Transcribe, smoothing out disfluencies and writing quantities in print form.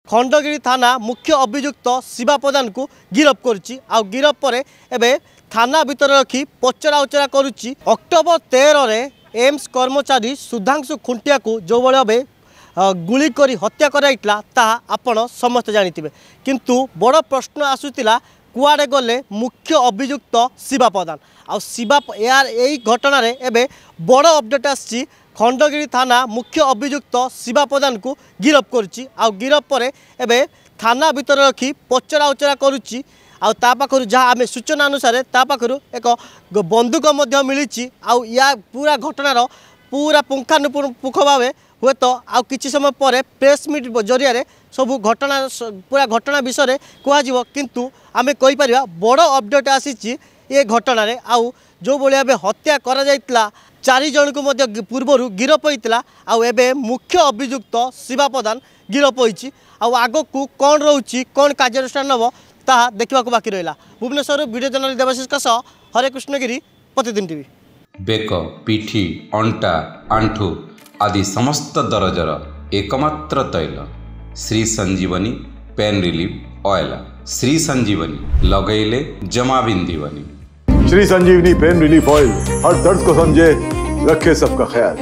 खंडगिरी थाना मुख्य अभियुक्त शिवा प्रधान को गिरफ करुच्ची। गिरफ पर एबे थाना भीतर रखी पचरा उचरा करुच्ची। अक्टोबर 13 रे एम्स कर्मचारी सुधांशु खुंटिया को जो भाव गुली करी हत्या कराइला ताहा आपण समस्त जानिथिबे। किंतु बड़ प्रश्न आसुतिला कुआडे गले मुख्य अभियुक्त शिवा प्रधान। शिवा यार यही घटना रे एबे बड़ अपडेट आसी खंडगिरी थाना मुख्य अभियुक्त शिवा प्रधान को गिरफ करुच्ची। गिरफ पर एबे थाना भीतर रखी पचरा उचरा करुच्ची। पाखर जहाँ आम सूचना अनुसार पाखर एक बंदूक मिली। या पूरा घटनार पूरा पुंखानुपुंख भाव हुए तो किसी समय पर प्रेस मीट जरिया सब घटना पूरा घटना विषय कह किंतु आम कहीपर बड़ अपडेट आसी ये घटना रे जो भाया हत्या करा जायतिला 4 जन को पूर्व गिरफ होता। एवं मुख्य अभियुक्त शिवा प्रधान गिरफ होती। आग को कौन रोचे कौन कार्यानुष्ठान नब ताहा देखा बाकी रहा। भुवनेश्वर वीडियो जर्नलिस्ट देवाशीष हरे कृष्णगिरी प्रतिदिन टीवी। बेक पिठी अंटा आंठू आदि समस्त दरजर एकमात्र तैल श्री संजीवनी पेन रिलीफ ऑयल। श्री संजीवनी लगैले जमा बिंदीवनी। श्री संजीवनी पेन रिलीफ ऑयल हर दर्द को समझे, रखे सबका ख्याल।